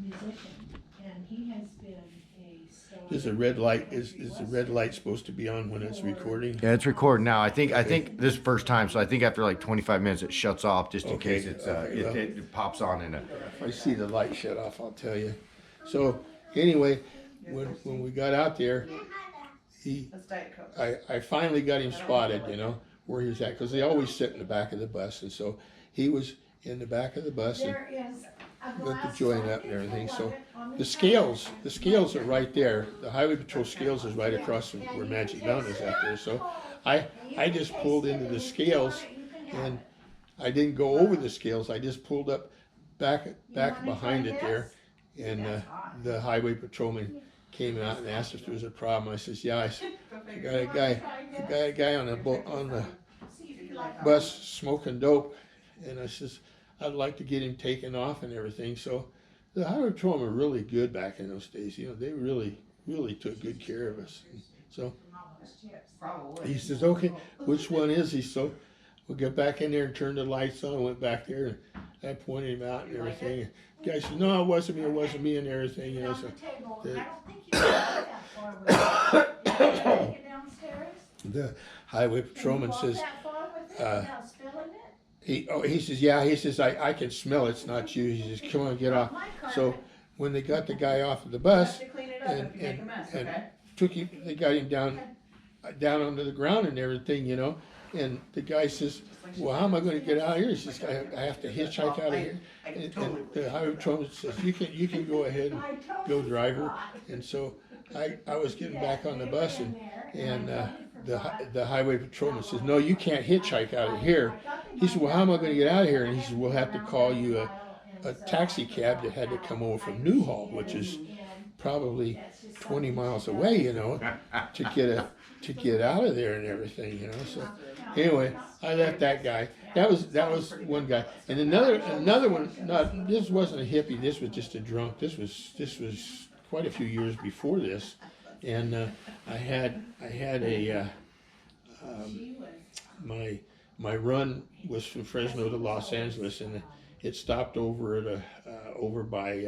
musician, and he has been a star. Is the red light the red light supposed to be on when it's recording? Yeah, it's recording now. I think this is the first time, so I think after like 25 minutes it shuts off just in case it's it pops on in a. If I see the light shut off, I'll tell you. So anyway, when we got out there, I finally got him spotted, you know, where he was at, because they always sit in the back of the bus, and so he was in the back of the bus and lit the joint up and everything. So the scales are right there. The Highway Patrol scales is right across from where Magic Mountain is out there. So I just pulled into the scales, and I didn't go over the scales. I just pulled up back behind it there, and the Highway Patrolman came out and asked if there was a problem. I says, yeah. I got a guy on the bus smoking dope, and I says, I'd like to get him taken off and everything. So the Highway Patrol were really good back in those days. You know, they really took good care of us. And so he says, okay, which one is he? So we got back in there and turned the lights on. I went back there and I pointed him out and everything. And the guy said, no, it wasn't me and everything. You know, so the Highway Patrolman says, he says, yeah, he says, I can smell it's not you. He says, come on, get off. So when they got the guy off of the bus and took him, they got him down onto the ground and everything, you know, and the guy says, well, how am I going to get out of here? He says, I have to hitchhike out of here. And the Highway Patrolman says, you can go ahead and go drive her. And so I was getting back on the bus, and the Highway Patrolman says, no, you can't hitchhike out of here. He said, well, how am I going to get out of here? And he said, we'll have to call you a taxi cab that had to come over from Newhall, which is probably 20 miles away, you know, to get out of there and everything, you know. So anyway, I left that guy. That was one guy, and another one. This wasn't a hippie. This was just a drunk. This was quite a few years before this, and I had a my run was from Fresno to Los Angeles, and it stopped over at over by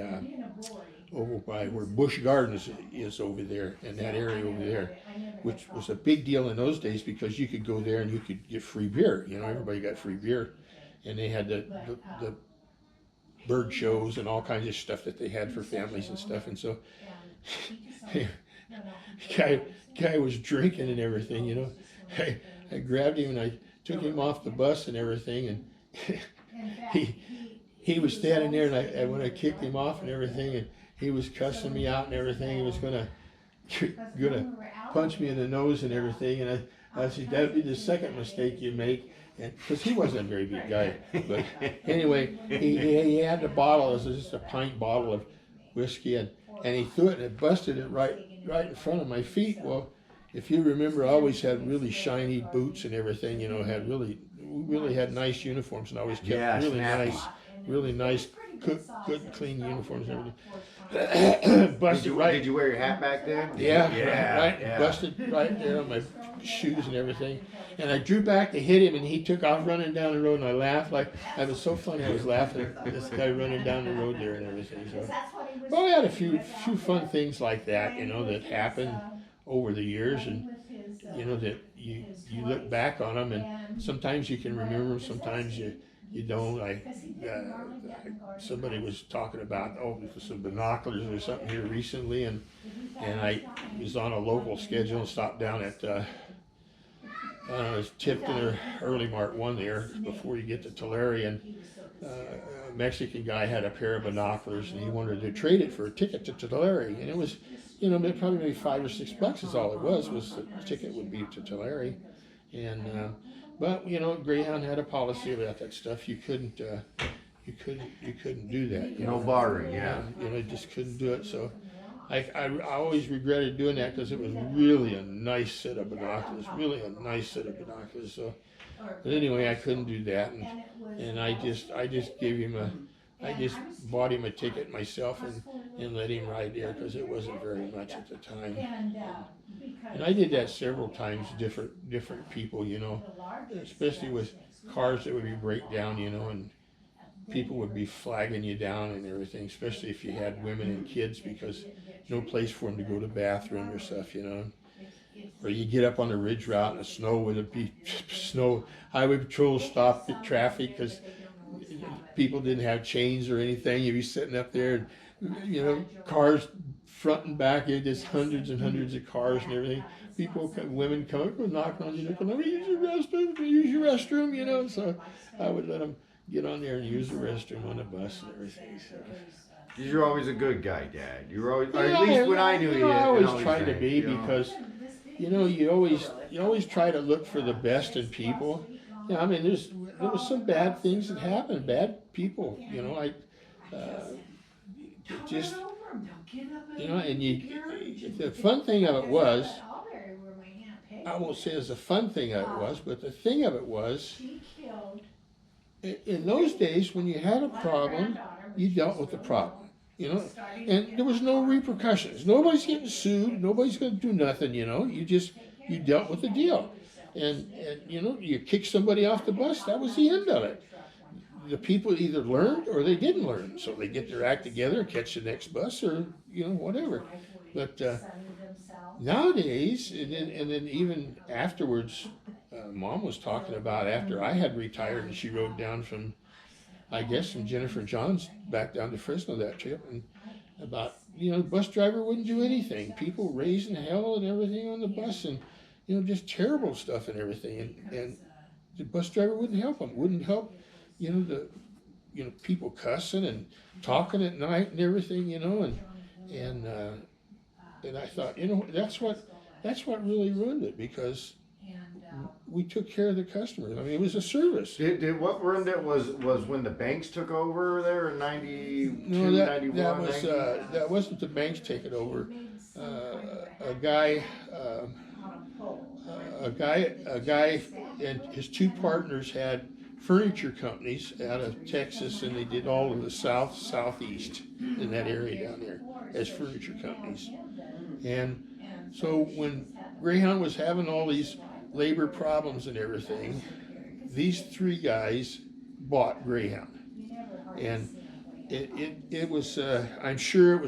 where Busch Gardens is over there, in that area over there, which was a big deal in those days because you could go there and you could get free beer. You know, everybody got free beer, and they had the bird shows and all kinds of stuff that they had for families and stuff. And so, guy was drinking and everything. You know, I grabbed him and I took him off the bus and everything, and he was standing there, and when I kicked him off and everything, and he was cussing me out and everything. He was gonna punch me in the nose and everything. And I said, that'd be the second mistake you make. And because he wasn't a very big guy, but anyway, he had the bottle. It was just a pint bottle of whiskey, and he threw it and it busted it right in front of my feet. Well, if you remember, I always had really shiny boots and everything. You know, really had nice uniforms, and always kept really nice, good, clean uniforms and everything. Busted right. Did you wear your hat back then? Yeah, right. Yeah. Busted right there on my shoes and everything. And I drew back to hit him, and he took off running down the road, and I laughed like, it was so funny. I was laughing at this guy running down the road there and everything. So, well, we had a few fun things like that, you know, that happened over the years, and you know that you look back on them, and sometimes you can remember them, sometimes you don't. Somebody was talking about some binoculars or something here recently, and I was on a local schedule and stopped down at Tipton or Early Mart 1 there before you get to Tulare, and a Mexican guy had a pair of binoculars, and he wanted to trade it for a ticket to Tulare, and it was, you know, probably maybe $5 or $6 is all it was the ticket would be to Tulare, and but you know, Greyhound had a policy about that stuff. You couldn't do that. No bartering, yeah. You know, just couldn't do it. So I always regretted doing that because it was really a nice set of binoculars. So, but anyway, I couldn't do that, and I just gave him I just bought him a ticket myself and let him ride there because it wasn't very much at the time. And I did that several times, different people, you know, especially with cars that would be break down, you know, and people would be flagging you down and everything, especially if you had women and kids, because no place for them to go to the bathroom or stuff, you know. Or you get up on the ridge route and the snow would be snow. Highway patrol stopped the traffic because people didn't have chains or anything. You'd be sitting up there, and you know, cars front and back. It just hundreds and hundreds of cars and everything. People, women come up and knocking on your door. Let me use your restroom. Use your restroom. You know. So I would let them get on there and use the restroom on the bus and everything. So. You're always a good guy, Dad. You were always, or Yeah, at least when I knew you. I and always tried to think, be you know. because, you know, you always try to look for the best in people. Yeah, I mean, there was some bad things that happened, bad people. You know, just, you know, and the fun thing of it was, I won't say it's the fun thing of it was, but the thing of it was, in those days when you had a problem, you dealt with the problem. You know, and there was no repercussions. Nobody's getting sued. Nobody's going to do nothing. You know, you dealt with the deal, and you know, you kick somebody off the bus. That was the end of it. The people either learned or they didn't learn, so they get their act together, catch the next bus, or you know, whatever. But nowadays, and then even afterwards, Mom was talking about after I had retired, and she rode down from, I guess, from Jennifer John's back down to Fresno that trip, and about, you know, the bus driver wouldn't do anything. People raising hell and everything on the bus, and you know, just terrible stuff and everything. And the bus driver wouldn't help them. Wouldn't help, you know, people cussing and talking at night and everything. You know, and I thought, you know, that's what really ruined it, because we took care of the customers. I mean, it was a service. Did what ruined it was when the banks took over there in 92, No, 91? that wasn't the banks taking over. A guy and his two partners had furniture companies out of Texas, and they did all of the southeast in that area down there as furniture companies. And so when Greyhound was having all these labor problems and everything, these three guys bought Greyhound, and it was I'm sure it was